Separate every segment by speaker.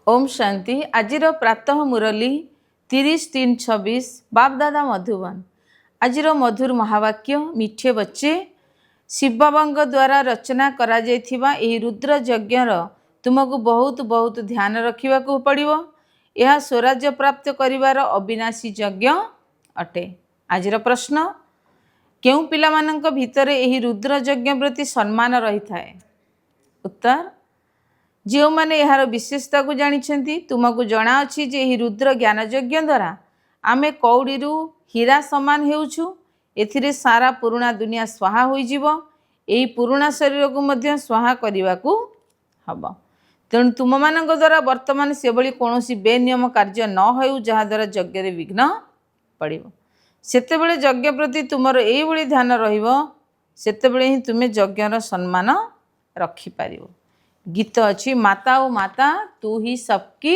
Speaker 1: ओम शांति। आजिर प्रातः मुरली 30-3-26 बापदादा मधुबन। आजिर मधुर महावाक्य मिठे बच्चे शिव बाबा द्वारा रचना करा जाइथिबा एही रुद्र यज्ञर तुमको बहुत बहुत ध्यान रखा पड़िबो। यह स्वराज्य प्राप्त करिवार अविनाशी यज्ञ अटे। आजिर प्रश्न, केउ पिलामानंक भितरे एही रुद्र यज्ञ प्रति सम्मान रही थाए? उत्तर, जो माने यार विशेषता को जानी तुमको जना अच्छी जे यही रुद्र ज्ञान यज्ञ द्वारा आमे कौड़ी हीरा समान हेउछु। एथिरे सारा पुराणा दुनिया स्वाहा होई जीवो। एही पुराणा शरीर को मध्य स्वाहा करने को हब। तेणु तुम मान द्वारा वर्तमान से भली कौनसी बेनियम कार्य न हो जहा द्वारा यज्ञ रे विघ्न पड़िबो। सेतेबेले यज्ञ प्रति तुमर एई भली ध्यान रहिबो, सेतेबेले ही तुमे यज्ञर सम्मान रखि पारिबो। गीत अच्छी माता ओ माता तू ही सबकी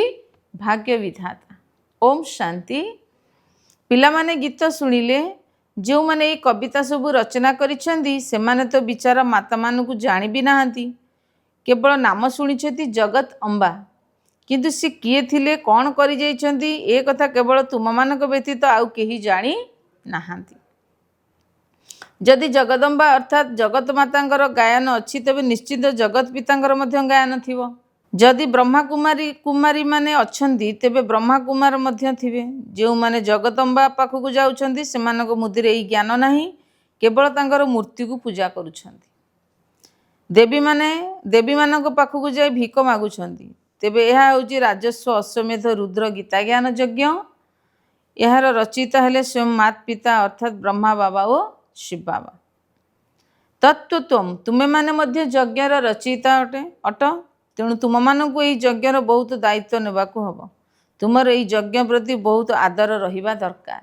Speaker 1: भाग्य विधाता। ओम शांति। पिला माने गीत सुनिले जो माने ये कविता सब रचना करिसेंती से माने तो बिचारा माता मान को जानी भी नाहंती, केवल नाम शुणी जगत अम्बा, किंतु सी किए थिले कौन करि जाइछंती ए कथा केवल तुम मानक व्यतीत आउ केही जानी नाहंती। जदि जगदम्बा अर्थात जगत मातांकर गायन अच्छी तेबे निश्चित जगत पितांकर मध्य गायन थिबो। जदि ब्रह्मा कुमारी कुमारी माने अछंती तेबे ब्रह्मा कुमार मध्य थिबे। जो माने जगदम्बा पाखकु जाउछंती सेमानक मुदिरे एई ज्ञान नाही, केवल तांकर मूर्ति को पूजा करूछंती। देवी मानक पाखकु जाई भिक मागुछंती, तेबे एहा होची राजस्व अश्वमेध रुद्र गीता ज्ञान यज्ञ। एहार रचयिता हेले स्वयं मात पिता अर्थात ब्रह्मा बाबा ओ शिव बाबा। तत्वत्वम तुम्हें माने मध्य यज्ञर रचयिता अट। तेणु तुम मानक यही यज्ञर बहुत दायित्व नेबाकू हब। तुमर यही यज्ञ प्रति बहुत आदर रहिबा दरकार।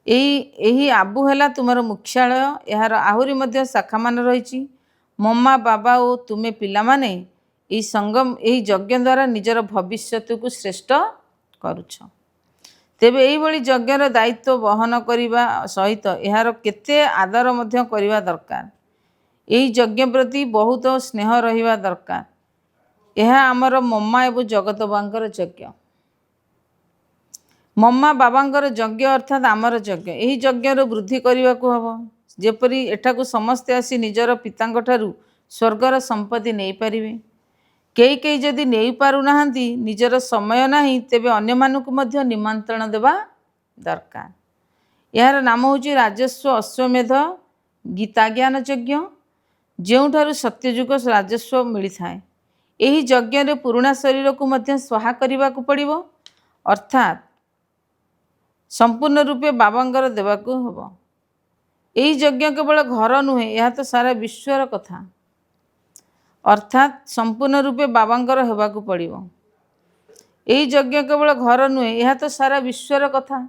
Speaker 1: यही आबू हैला तुमर मुख्यालय। यार आहुरी मध्य शाखा मान रही। मम्मा बाबा ओ तुमे पिला माने यही संगम यही यज्ञ द्वारा निजर भविष्यत को श्रेष्ठ करुछ। तेबे यही भली यज्ञर दायित्व वहन करने सहित यार केते आदर मध्य करने दरकार। यही यज्ञ प्रति बहुत स्नेह रहिबा दरकार। यह आमर मम्मा एवं जगत बाबांकर यज्ञ। मम्मा बाबांकर यज्ञ अर्थात आमर यज्ञ। यही यज्ञर वृद्धि करने को हम जेपरी एठाकु समस्ते आसी निजर पितांक ठारू स्वर्गर संपत्ति नहीं पारिबे। कई कई जदि नहीं पारु नाहंती, निजर समय नहीं, तेबे अन्य मानकु मध्य निमंत्रण देवा दरकार। यार नाम होची राजस्व अश्वमेध गीता ज्ञान यज्ञ। जेउठारु सत्यजुग राजस्व मिली थाए एही यज्ञ रे पुराणा शरीर को मध्य स्वाहा करने को पड़िबो, अर्थात संपूर्ण रूपे बाबांगर देवाकू हबो। एही यज्ञ केवल घर नुहे, यह तो सारा विश्वर कथा, अर्थात संपूर्ण रूपे बाबांकर हेबाकू पड़िबो। एही यज्ञ केवल घर नुहे, यह तो सारा विश्वर कथा।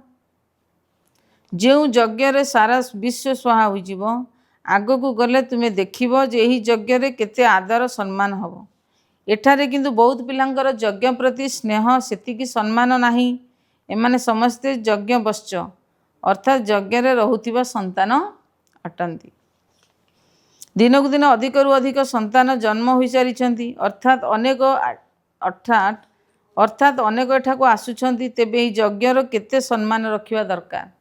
Speaker 1: जो यज्ञ रे सारा विश्व स्वाहा हो जिवो, आगो को गले तुमे देखिबो जे एही यज्ञ रे केते आदर सम्मान हबो। एठारे किंतु बहुत पिलांकर यज्ञ प्रति स्नेह सेतिकी सम्मान नाही। एमाने समस्ते यज्ञ बश्च अर्थात यज्ञ रे रहुथिबा संतान अटंती। दिनकु दिन अधिक रु अधिक संतान जन्म हो सारी अर्थात अनेक एठाकु आसुछंती। तेबे एही यज्ञर केते सम्मान रखिबा दरकार।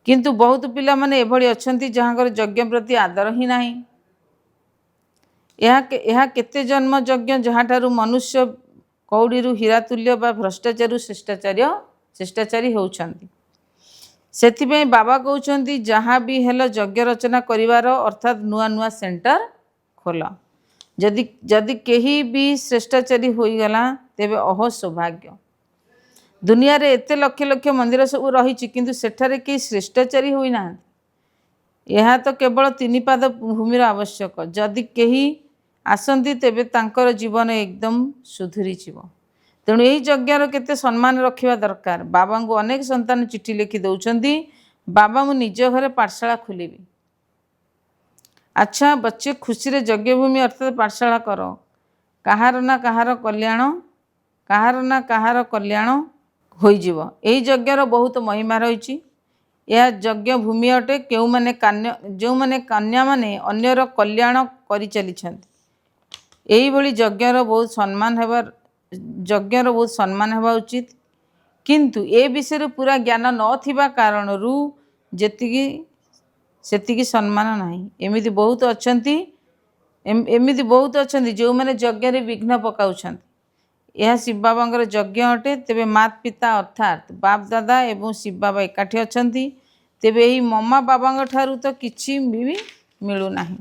Speaker 1: किंतु बहुत पिला माने एभली अछंती जहांकर यज्ञ प्रति आदर ही नाही। यह केते जन्म यज्ञ जहाँठारु मनुष्य कौड़ीरु हीरा तुल्य बा भ्रष्टाचारी श्रेष्ठाचारी होउछंती। सेथिपई बाबा कहउछंती जहाँ भी हेलो यज्ञ रचना करिवार अर्थात नुआ नुआ सेंटर खोल। जदि केही भी श्रेष्ठाचारी होईगला तेबे अहो सौभाग्य। दुनिया रे एते लक्ष लक्ष मंदिर सब रही किंतु सेठारे के श्रेष्ठाचारी होई ना। यह तो केवल 3 पाद भूमिर आवश्यक। जदि केही आसंती तेबे तांकर जीवन एकदम सुधुरी जीव। तेणु यही यज्ञर केते सम्मान रखिबा दरकार। बाबा को अनेक संतान चिठी लिखि दउछंती, बाबा मु निज घरे पाठशाला खोलिबी। अच्छा बच्चे खुशी रे यज्ञ भूमि अर्थात पाठशाला करो। कहार ना कहार कल्याण होई जीव। एही यज्ञर बहुत महिमा रही। यह यज्ञ भूमि अटे। जो माने कन्या माने अन्यर कल्याण करि चली छंती। एही भली यज्ञर बहुत सम्मान हेबार यज्ञर बहुत सम्मान होगा उचित किंतु ए विषय पूरा ज्ञान नथिबा कारणरू जेतिकी सेतिकी सम्मान नाही। एमिति बहुत अछंती एमिति बहुत अछंती जो माने यज्ञ रे विघ्न पकाउछंती। यह शिव बाबांगर यज्ञ अटे। तेबे मात पिता अर्थात बाप दादा एवं शिव बाबा एकाठी अछंती। तेबे एही मम्मा बाबांग ठारू तो किछि भी मिलू नाही।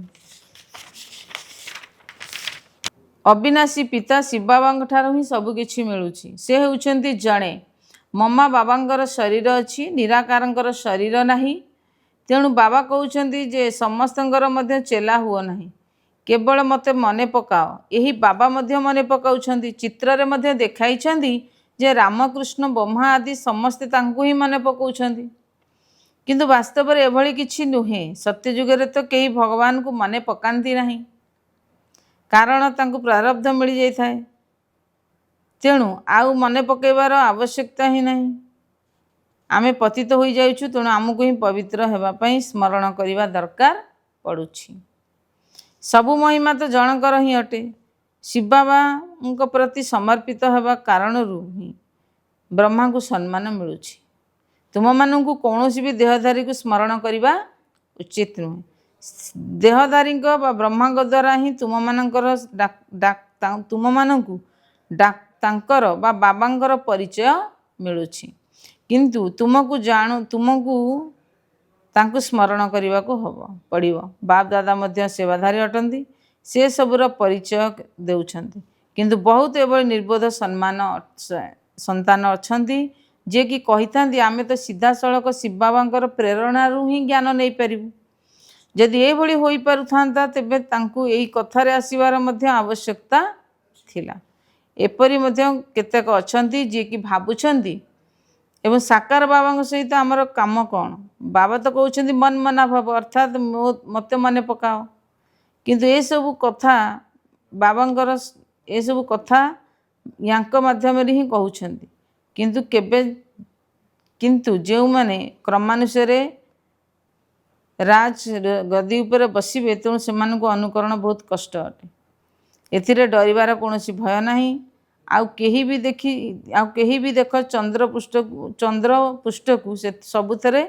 Speaker 1: अविनाशी पिता शिव बाबांग ठारू ही सब किछि मिलुछि। से हेउछंती जणे मम्मा बाबांगर शरीर अछि निराकारंकर शरीर नाही। तेणु बाबा कहउछंती जे समस्तंकर मध्य चेला हुओ नाही केवल मते मने पकाओ। यही बाबा मध्य मने पकाउछंती। चित्र रे मध्य देखाइछंती जे रामकृष्ण ब्रह्मा आदि समस्ते तांकु ही मने पकाउछंती किंतु वास्तव रे एभली किछि नुहे। सत्य युग रे तो केही भगवान को मने पकांती नाही कारण तांकु प्रारब्ध मिली जाय थाए। तेणु आउ मने पकेबार आवश्यकता ही नहीं। आमे पतित होई जाउछु तेणु आमको ही पवित्र हेबा पई स्मरण करिवा दरकार पड़ुछि। सबु महिमा तो जनकर ही अटे। शिव बाबा उनको प्रति समर्पित हेबा कारणरू ही ब्रह्मा को सम्मान मिलुछि। तुम मानू कौनसी भी देहधारी को स्मरण करवा उचित नुहे। देहधारी ब्रह्मा द्वारा ही तुम मानकर तुम मानू तांकर बाबांकर परिचय मिलुछि किंतु तुमको जाणु तुमको तांको स्मरण करने को हम पड़ो। बाप दादा मध्य सेवाधारी अटंती। से सबूर परिचय देउछंती किंतु बहुत एभली निर्बोध सम्मान संतान अछंती जे कि कहिथांती आमे तो सीधा सड़क शिव बाबांकर प्रेरणारू ही ज्ञान नहीं पारिबु। जदि एभली होई पारुथांता तेबे तांकु एही कथारे आसीबार मध्य आवश्यकता थिला। एपरि मध्य केतेक अछंती जे कि भाबुछंती एवं साकार बाबा सहित आमर काम कौन। बाबा तो कहते मन मना भाव अर्थात मत मन पकाओ किंतु ए सब कथा बाबांकर ए सब कथा यांक माध्यम ही कहउछंती किंतु केबे किंतु जो माने क्रमानुसार राज गदी उपर बसिबे तेणु सेमानकु अनुकरण बहुत कष्ट अटे। एथिरे डरिबार कोनोसी भय नाही। आउ केही भी देखी आउ केही भी देख चंद्र पृष्ठ को से सबुथरे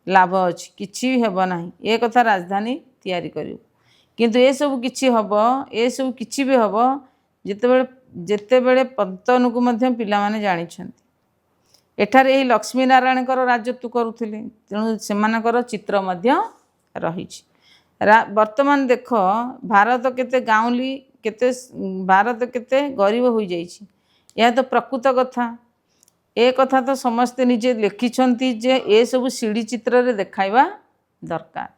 Speaker 1: लाभ अछि किछि हेब नाही। ए कथा राजधानी तैयारी करियो किंतु ए सब किछि हबो ए सब किछि भी हबो जेतेबेले पतन को मध्य पिला माने जानि छथि। एठारे एही लक्ष्मी नारायण राजत्व करुथिले तेणु सेमानकर चित्र मध्य रहिछि। वर्तमान देख भारत केते गाउली केते भारत केते गरीब हो जाइछि। यह तो प्रकृत कथा। ए कथा तो समस्ते निजे लिखिछंती जे ए सब सीढ़ी चित्र रे देखाइबा दरकार।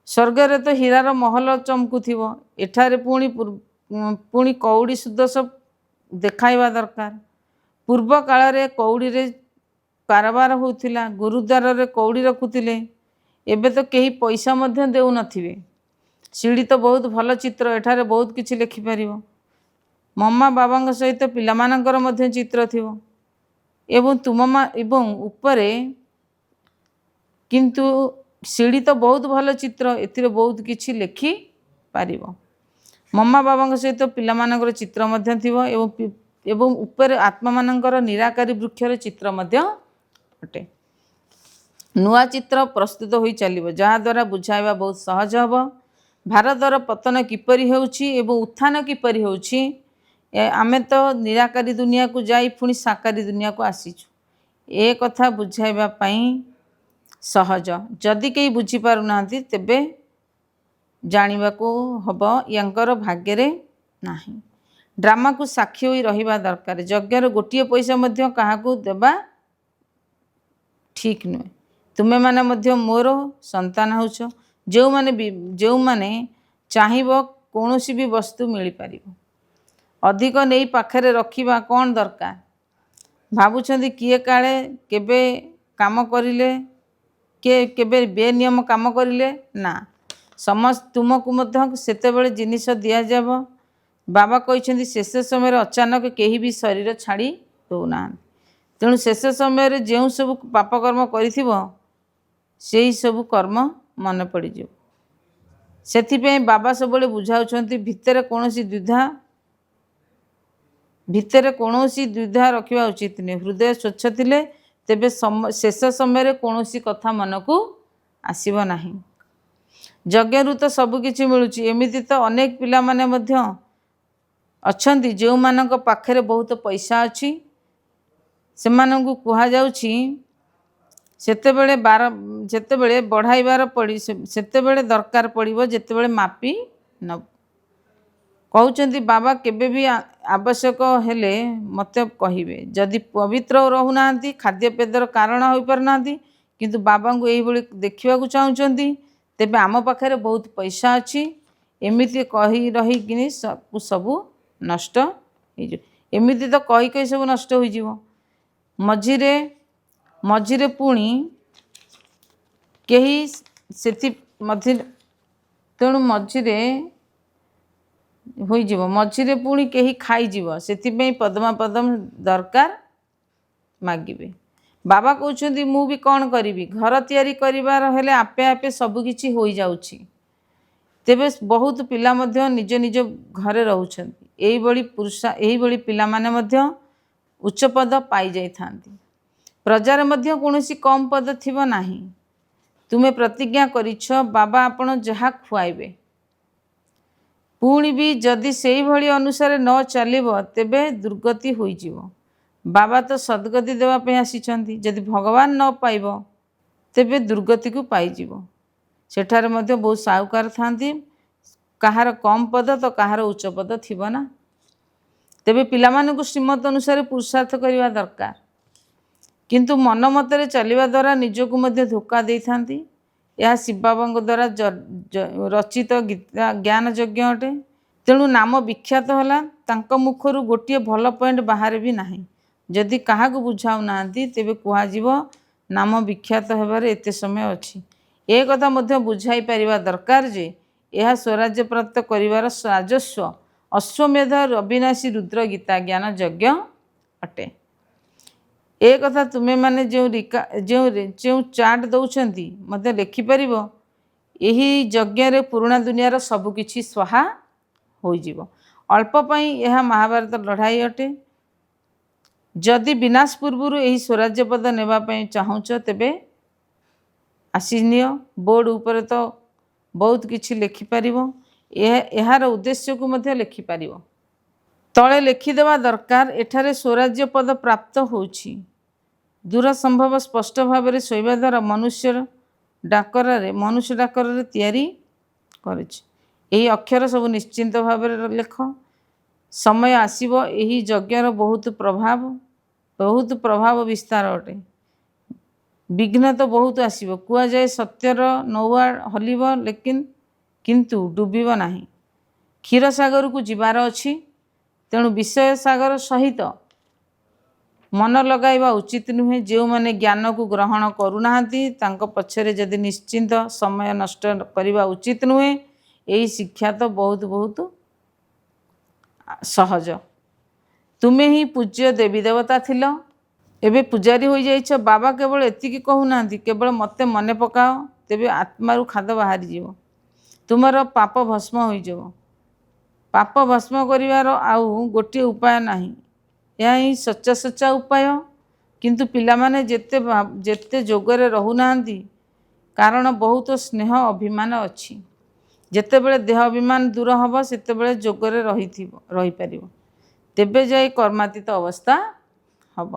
Speaker 1: स्वर्ग रे तो हीरार महल चमकुथिबो एठारे पुणी कौड़ी सुदस देखाइबा दरकार। पूर्व काल रे कौड़ी रे कारोबार होउथिला। गुरुद्वार रे कौड़ी रखुथिले। एबे तो केही पैसा मध्य देउ नथिबे। सीढ़ी तो बहुत भल चित्र एठारे बहुत किछि लिखि परिबो। मम्मा बाबांग सहित पिलामानंकर मध्य चित्र थिबो एवं एवं उपरे किंतु सीढ़ी तो बहुत भल चित्र एथिरे बहुत किछि लिखि पारिबो। मम्मा बाबांग सहित पिलामानंकर चित्र मध्य थिबो एवं उपरे आत्मा मानंकर निराकारी वृक्षर चित्र मध्य अटे। नुआ चित्र प्रस्तुत होई चलिबो जहा द्वारा बुझाइबा बहुत सहज हबो। भारतर पतन किपरि हेउछि एवं उत्थान किपरि हेउछि। आमे तो निराकारी दुनिया को जाई पुणी साकारी दुनिया को आसीछु। ए कथा बुझाइबा पई सहज। जदि केही बुझी पारु नांती तेबे जानिबा को हबो यांकर भाग्य रे नाही। ड्रामा को साक्षी होई रहिबा दरकार। यज्ञर गोटिए पैसा मध्य काहाकू देबा ठीक नुहे। तुमे माने मध्य मोर संतान होछ। जो माने चाहिबो कोनोसी भी वस्तु मिली पारिबो। अधिक नहीं पाखरे रखिबा कौन दरकार। भाबुछंती किए काले केबे काम करिले केबे बेनियम काम करिले ना समस्त तुमको मध्य सेतेबेले जिनिस दिया जाबो। बाबा कहते शेष समय अचानक केही भी शरीर छाड़ी दौना। तेणु शेष समय जो सब पापकर्म करिथिबो सेही सब कर्म मन पड़ीज। से बाबा सब बुझाऊँ भितर कौन द्विधा ଭିତରେ କୌଣସି ଦ୍ୱିଧା ରଖିବା ଉଚିତ ନୁହେଁ। ହୃଦୟ ସ୍ୱଚ୍ଛ ଥିଲେ ତେବେ ଶେଷ ସମୟରେ କୌଣସି କଥା ମନକୁ ଆସିବ ନାହିଁ। ଯଜ୍ଞରୁ ତ ସବୁକିଛି ମିଳୁଛି। ଏମିତି ତ ଅନେକ ପିଲାମାନେ ମଧ୍ୟ ଅଛନ୍ତି ଯେଉଁମାନଙ୍କ ପାଖରେ ବହୁତ ପଇସା ଅଛି। ସେମାନଙ୍କୁ କୁହାଯାଉଛି ଯେତେବେଳେ ବଢ଼ାଇବାର ସେତେବେଳେ ଦରକାର ପଡ଼ିବ, ଯେତେବେଳେ ମାପି ନେବ। କହୁଛନ୍ତି ବାବା କେବେ ବି ଆବଶ୍ୟକ ହେଲେ ମୋତେ କହିବେ। ଯଦି ପବିତ୍ର ରହୁନାହାନ୍ତି, ଖାଦ୍ୟପେୟର କାରଣ ହୋଇପାରୁନାହାନ୍ତି, କିନ୍ତୁ ବାବାଙ୍କୁ ଏଇଭଳି ଦେଖିବାକୁ ଚାହୁଁଛନ୍ତି, ତେବେ ଆମ ପାଖରେ ବହୁତ ପଇସା ଅଛି, ଏମିତି କହି ରହିକିନି ସବୁ ନଷ୍ଟ ହେଇଯିବ। ଏମିତି ତ କହି କହି ସବୁ ନଷ୍ଟ ହୋଇଯିବ। ମଝିରେ ପୁଣି କେହି ମଝିରେ ପୁଣି କେହି ଖାଇଯିବ। ସେଥିପାଇଁ ପଦ୍ମ ଦରକାର ମାଗିବେ। ବାବା କହୁଛନ୍ତି ମୁଁ ବି କ'ଣ କରିବି? ଘର ତିଆରି କରିବାର ହେଲେ ଆପେ ଆପେ ସବୁକିଛି ହୋଇଯାଉଛି। ତେବେ ବହୁତ ପିଲା ମଧ୍ୟ ନିଜ ନିଜ ଘରେ ରହୁଛନ୍ତି। ଏହିଭଳି ପିଲାମାନେ ମଧ୍ୟ ଉଚ୍ଚ ପଦ ପାଇଯାଇଥାନ୍ତି। ପ୍ରଜାର ମଧ୍ୟ କୌଣସି କମ୍ ପଦ ଥିବ ନାହିଁ। ତୁମେ ପ୍ରତିଜ୍ଞା କରିଛ ବାବା ଆପଣ ଯାହା ଖୁଆଇବେ। ପୁଣି ବି ଯଦି ସେଇଭଳି ଅନୁସାରେ ନ ଚାଲିବ ତେବେ ଦୁର୍ଗତି ହୋଇଯିବ। ବାବା ତ ସଦ୍ଗତି ଦେବା ପାଇଁ ଆସିଛନ୍ତି। ଯଦି ଭଗବାନ ନ ପାଇବ ତେବେ ଦୁର୍ଗତିକୁ ପାଇଯିବ। ସେଠାରେ ମଧ୍ୟ ବହୁତ ସାହୁକାର ଥାନ୍ତି। କାହାର କମ୍ ପଦ ତ କାହାର ଉଚ୍ଚ ପଦ ଥିବ ନା। ତେବେ ପିଲାମାନଙ୍କୁ ଶ୍ରୀମତ ଅନୁସାରେ ପୁରୁଷାର୍ଥ କରିବା ଦରକାର। କିନ୍ତୁ ମନ ମତରେ ଚାଲିବା ଦ୍ୱାରା ନିଜକୁ ମଧ୍ୟ ଧୋକା ଦେଇଥାନ୍ତି। ଏହା ଶିବ ବାବାଙ୍କ ଦ୍ୱାରା ରଚିତ ଜ୍ଞାନ ଯଜ୍ଞ ଅଟେ। ତେଣୁ ନାମ ବିଖ୍ୟାତ ହେଲା। ତାଙ୍କ ମୁଖରୁ ଗୋଟିଏ ଭଲ ପଏଣ୍ଟ ବାହାରେ ବି ନାହିଁ। ଯଦି କାହାକୁ ବୁଝାଉନାହାନ୍ତି ତେବେ କୁହାଯିବ ନାମ ବିଖ୍ୟାତ ହେବାରେ ଏତେ ସମୟ ଅଛି। ଏ କଥା ମଧ୍ୟ ବୁଝାଇ ପାରିବା ଦରକାର ଯେ ଏହା ସ୍ୱରାଜ୍ୟ ପ୍ରାପ୍ତ କରିବାର ରାଜସ୍ୱ ଅଶ୍ୱମେଧ ଅବିନାଶୀ ରୁଦ୍ର ଗୀତା ଜ୍ଞାନ ଯଜ୍ଞ ଅଟେ। ଏ କଥା ତୁମେମାନେ ଯେଉଁ ଚାର୍ଟ ଦେଉଛନ୍ତି ମଧ୍ୟ ଲେଖିପାରିବ। ଏହି ଯଜ୍ଞରେ ପୁରୁଣା ଦୁନିଆର ସବୁକିଛି ସ୍ୱାହା ହୋଇଯିବ। ଅଳ୍ପ ପାଇଁ ଏହା ମହାଭାରତ ଲଢ଼ାଇ ଅଟେ। ଯଦି ବିନାଶ ପୂର୍ବରୁ ଏହି ସ୍ୱରାଜ୍ୟ ପଦ ନେବା ପାଇଁ ଚାହୁଁଛ ତେବେ ଆସିନିଅ। ବୋର୍ଡ଼ ଉପରେ ତ ବହୁତ କିଛି ଲେଖିପାରିବ। ଏହାର ଉଦ୍ଦେଶ୍ୟକୁ ମଧ୍ୟ ଲେଖିପାରିବ। ତଳେ ଲେଖିଦେବା ଦରକାର ଏଠାରେ ସ୍ୱରାଜ୍ୟ ପଦ ପ୍ରାପ୍ତ ହେଉଛି। ଦୂର ସମ୍ଭବ ସ୍ପଷ୍ଟ ଭାବରେ ଶୋଇବା ଦ୍ୱାରା ମନୁଷ୍ୟ ଡାକରାରେ ତିଆରି କରୁଛି। ଏହି ଅକ୍ଷର ସବୁ ନିଶ୍ଚିନ୍ତ ଭାବରେ ଲେଖ। ସମୟ ଆସିବ ଏହି ଯଜ୍ଞର ବହୁତ ପ୍ରଭାବ ବିସ୍ତାର ଅଟେ। ବିଘ୍ନ ତ ବହୁତ ଆସିବ। କୁହାଯାଏ ସତ୍ୟର ନୌଆ ହଲିବ କିନ୍ତୁ ଡୁବିବ ନାହିଁ। କ୍ଷୀରସାଗରକୁ ଯିବାର ଅଛି। ତେଣୁ ବିଷୟ ସାଗର ସହିତ ମନ ଲଗାଇବା ଉଚିତ ନୁହେଁ। ଯେଉଁମାନେ ଜ୍ଞାନକୁ ଗ୍ରହଣ କରୁନାହାନ୍ତି ତାଙ୍କ ପଛରେ ଯଦି ନିଶ୍ଚିନ୍ତ ସମୟ ନଷ୍ଟ କରିବା ଉଚିତ ନୁହେଁ। ଏହି ଶିକ୍ଷା ତ ବହୁତ ସହଜ। ତୁମେ ହିଁ ପୂଜ୍ୟ ଦେବୀ ଦେବତା ଥିଲ, ଏବେ ପୂଜାରୀ ହୋଇଯାଇଛ। ବାବା କେବଳ ଏତିକି କହୁନାହାନ୍ତି କେବଳ ମୋତେ ମନେ ପକାଅ, ତେବେ ଆତ୍ମାରୁ ଖାଦ ବାହାରିଯିବ, ତୁମର ପାପ ଭସ୍ମ ହୋଇଯିବ। ପାପ ଭସ୍ମ କରିବାର ଆଉ ଗୋଟିଏ ଉପାୟ ନାହିଁ। ଏହା ହିଁ ସଚ୍ଚା ଉପାୟ। କିନ୍ତୁ ପିଲାମାନେ ଯେତେ ଯୋଗରେ ରହୁନାହାନ୍ତି କାରଣ ବହୁତ ସ୍ନେହ ଅଭିମାନ ଅଛି। ଯେତେବେଳେ ଦେହ ଅଭିମାନ ଦୂର ହେବ ସେତେବେଳେ ଯୋଗରେ ରହିପାରିବ। ତେବେ ଯାଇ କର୍ମାତୀତ ଅବସ୍ଥା ହେବ।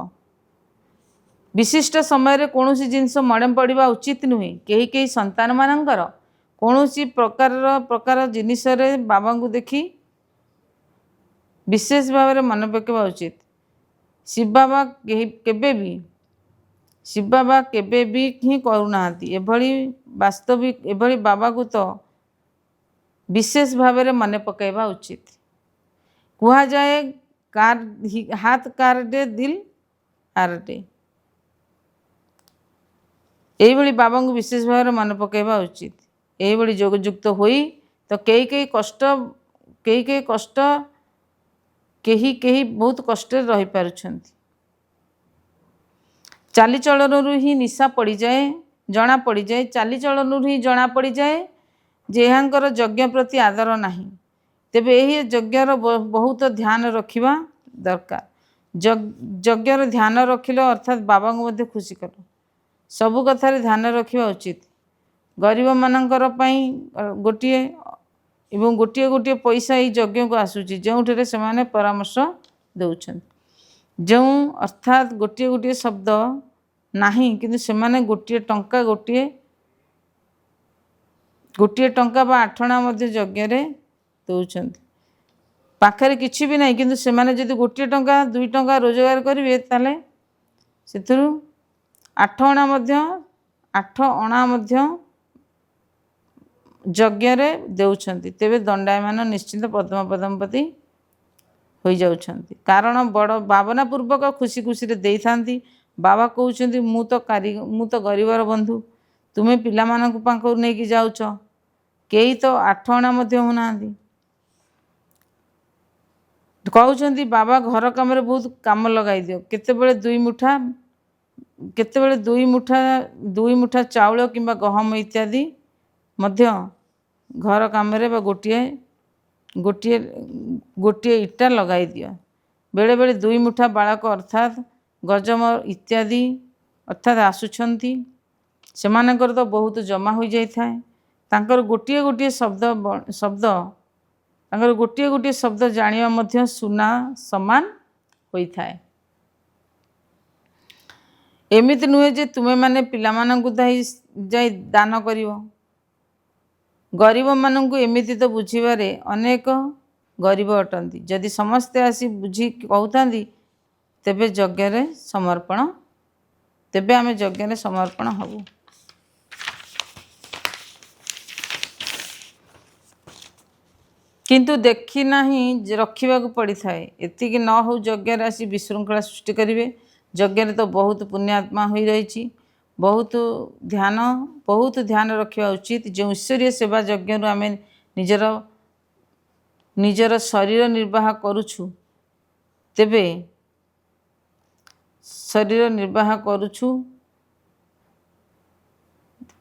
Speaker 1: ବିଶିଷ୍ଟ ସମୟରେ କୌଣସି ଜିନିଷ ମନେ ପଡ଼ିବା ଉଚିତ ନୁହେଁ। କେହି ସନ୍ତାନମାନଙ୍କର କୌଣସି ପ୍ରକାର ଜିନିଷରେ ବାବାଙ୍କୁ ଦେଖି ବିଶେଷ ଭାବରେ ମନେ ପକାଇବା ଉଚିତ। ଶିବ ବାବା କେବେ ବି ହିଁ କରୁନାହାନ୍ତି ଏଭଳି ବାବାକୁ ତ ବିଶେଷ ଭାବରେ ମନେ ପକାଇବା ଉଚିତ। କୁହାଯାଏ ହାତ କାରଡେ ଦିଲ ଆରଡେ। ଏହିଭଳି ବାବାଙ୍କୁ ବିଶେଷ ଭାବରେ ମନେ ପକାଇବା ଉଚିତ। ଏହିଭଳି ଯୋଗଯୁକ୍ତ ହୋଇ ତ କେହି ବହୁତ କଷ୍ଟରେ ରହିପାରୁଛନ୍ତି। ଚାଲିଚଳନରୁ ହିଁ ନିଶା ଜଣାପଡ଼ିଯାଏ। ଚାଲିଚଳନରୁ ହିଁ ଜଣାପଡ଼ିଯାଏ ଯେ ଏହାଙ୍କର ଯଜ୍ଞ ପ୍ରତି ଆଦର ନାହିଁ। ତେବେ ଏହି ଯଜ୍ଞର ବହୁତ ଧ୍ୟାନ ରଖିବା दरकार। यज्ञर ध्यान रखिल अर्थात बाबा को मध्य खुशी कल सबु कथार ध्यान रखा उचित। गरीब मानकर गोटे एवं गोटे गोटे पैसा यज्ञ को आसूची जो से परामर्श दौरान जो अर्थात गोटे गोटे शब्द नहीं किंतु से गोटे टंका गोटे टंका बा आठना यज्ञ दौरान पाखरे किछि भी नहीं किंतु से माने जदि गोटे टंका 2 टंका रोजगार करेंगे ताले से आठ अणा यज्ञ देउछंती तेबे दंडायमान निश्चिंत पद्म पद्मपति हो जाउछंती। कारण बड़ भावना पूर्वक खुशी खुशी दे थांती। बाबा कहउछंती मु तो गरीबर बंधु तुम्हें पिला मानक पाखु नहीं जाउछ केही तो 8 अणा होना कहउछंती बाबा घर काम रे बहुत काम लगाई दियो केतेबेले 2 मुठा चाउल किंबा गहम इत्यादि मध्य घर काम रे गोटे गोटे गोटे इटा लगाई दियो। बेले बेले 2 मुठा बालक अर्थात गजम इत्यादि अर्थात आसुछंती सेमानकर तो बहुत जमा हो जाई थाए तांकर गोटे गोटे शब्द तांकर गोटे गोटे शब्द जानिबा मध्य सुना समान होई थाए। एमिति नुहे जे तुमे माने पिला मानंकु जाई दान करिवो। गरीब मानंकु एमिति तो बुझिबारे अनेक गरीब अटंती जदि समस्ते आसी बुझी कहउतांती तेबे यज्ञ समर्पण तेबे आमे यज्ञ समर्पण हबु। किंतु देखी नहीं रखा पड़ी थाए एतिक न हो यज्ञ आसी विशृंखला सृष्टि करेंगे। यज्ञ तो बहुत पुण्यात्मा हो रही बहुत ध्यान रखा उचित। जो ईश्वरीय सेवा यज्ञ आम निजर निजर शरीर निर्वाह करुछु तेबे शरीर निर्वाह करुछु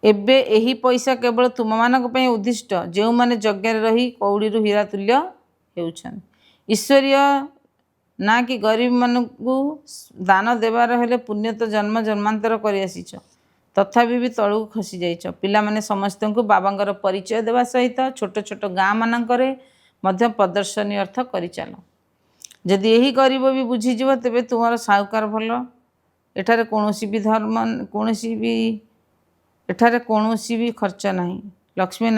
Speaker 1: एबे एही पैसा केवल तुम मानक पई उद्दिष्ट जो माने यज्ञ रही कौड़ी हीरा तुल्य हेउछन। ईश्वरीय ना कि गरीब मानकु दान देवार हेले पुण्य तो जन्म जन्मांतर करि आसीछ तथापि भी तळु खसी जाइछ। पिला माने समस्त को बाबांगर परिचय देवा सहित छोट छोट गाँ मानकरे मध्य प्रदर्शनी अर्थ करि चल। जदि यही गरीब भी बुझीଯିव तेबे तुमर साहुकार भल। एठारे कोनोसी भी धर्म एठारे कोनोसी भी खर्च नहीं। लक्ष्मी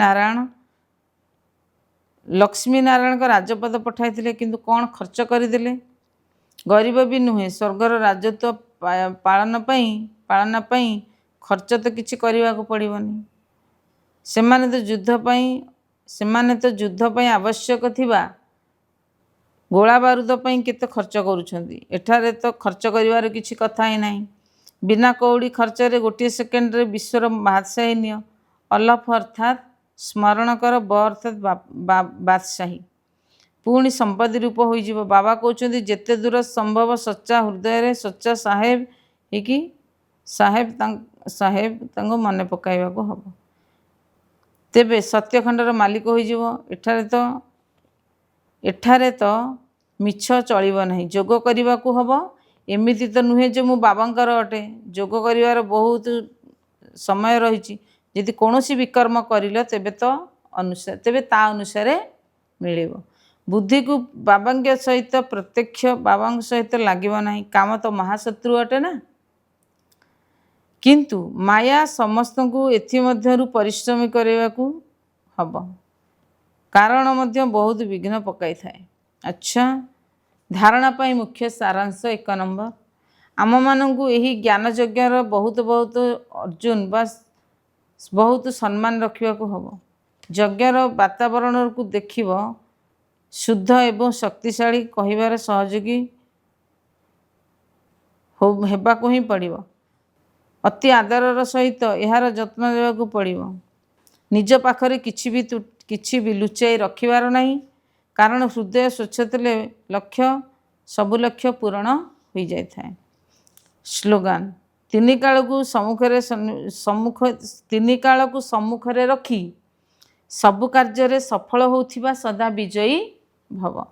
Speaker 1: नारायण का राजपद पठाई किंतु कौन खर्च करदेले। गरीब भी नुहे स्वर्गर राजत्व पालन पाई खर्च तो किछि करने को पड़ोनी। सेमाने तो युद्ध पाई आवश्यक थिबा गोला बारूद पाई केते खर्च करुछंती। एठारे तो खर्च करिवार किछि कथा ही नहीं। बिना कौड़ी खर्च रे गोटे सेकेंड रे विश्वर बादशाही निय अलफ अर्थात स्मरण कर ब अर्थात बादशाही पुणी संपत्ति रूप हो। बाबा कहते जेते दूर संभव सच्चा हृदय रे सच्चा साहेब कि साहेब मन पकाइबा को हम तेबे सत्यखंडर मालिक हो। एठारे तो मिछ चलिब नहीं जोग करने को हम। एमिति तो नुहे जो मु बाबांकर अटे जोग करिवार बहुत समय रही। यदि कौनसी विकर्म करिल तेबे तो तेबे ता अनुसार मिलिबो। बुद्धि को बाबांग सहित प्रत्यक्ष बाबांग सहित लागिब नहीं। काम तो महाशत्रु अटे ना। किंतु माया समस्त को एथिमध्यरु परिश्रमी करने को हब कारण मध्य बहुत विघ्न पकाई थाए। अच्छा धारणा पाई मुख्य सारांश 1 नंबर आम मानू यही ज्ञान यज्ञ बहुत बहुत अर्जुन बस बहुत सम्मान रखा हम। यज्ञर वातावरण को देख शुद्ध एवं शक्तिशाली कहिबार सहयोगी होबाकू ही पड़िबो। अति आदरर सहित यार जत्न देवाकू पड़िबो। निज पाखरे किछि भी लुचाई रखिबार नहीं। कारण हृदय स्वच्छ थे लक्ष्य सबु लक्ष्य पूरण हो जाए थाए। स्लोगान तीन काल को सम्मुखरे रखी सबु कार्य सफल होउथिबा सदा विजयी भव।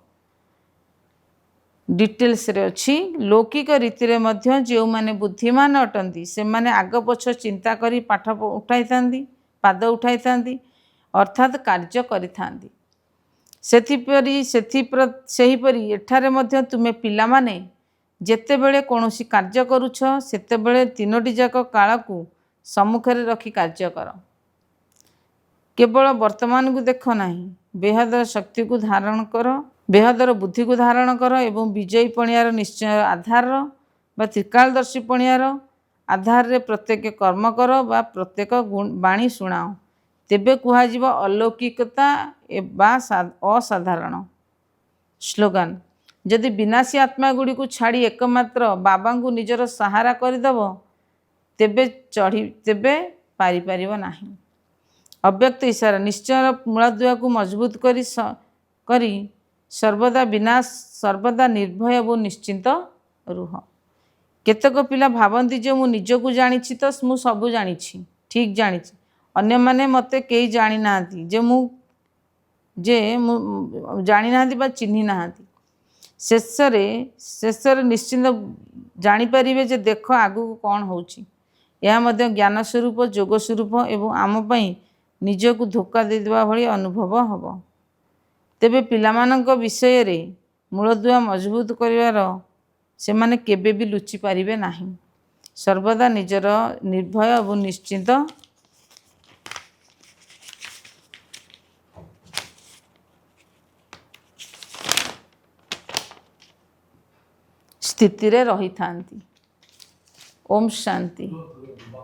Speaker 1: डिटेल्स रे अछि। लौकिक रीति रे मध्य जो माने बुद्धिमान अटंती से माने आग पछ चिंता करी पाठ उठाई थांदी, पाद उठाई थांदी, अर्थात कार्य करि थांदी। सेहीपरि एठारे मध्य तुमे पिला माने जेतेबेले कौनसी कार्य करुछ सेतेबेले तीनोटी जाक काल को सम्मुखरे रखी कार्य कर। केवल वर्तमान को देख नहीं, बेहदर शक्ति को धारण कर, बेहदर बुद्धि को धारण कर एवं विजयी पणियार निश्चय आधार बा त्रिकालदर्शी पणियार आधार रे प्रत्येक कर्म कर बा प्रत्येक बाणी शुणाओ, तेबे कुहाजिब अलौकिकता बा असाधारण। स्लोगान जदि विनाशी आत्मा गुड़ी को छाड़ी एकमात्र बाबा को निजर सहारा करदेव तेबे पारि परिव नाही। अव्यक्त इशारा निश्चय मूलदुआ को मजबूत करी सर्वदा विनाश सर्वदा निर्भय और निश्चिंत रुह। केतक पिला भावती जे मु निजको जानी तो मु सबू जानी ठीक जानी, अन्य माने मते कई जानी ना जे मु जानी ना बा चिन्ही ना। शेषरे निश्चिंत जानीपर जे देख आगू कौन होची। यह मध्य ज्ञान स्वरूप जोग स्वरूप एवं आम पई निजको धोखा देदेवा भली अनुभव हम। तेबे पिलामानंक विषय रे मूलदुआ मजबूत करिवार से माने केबे भी लुचि पारिबे नाही। सर्वदा निजर निर्भय और निश्चिंत स्थिति रे रही थांती। ओम शांति।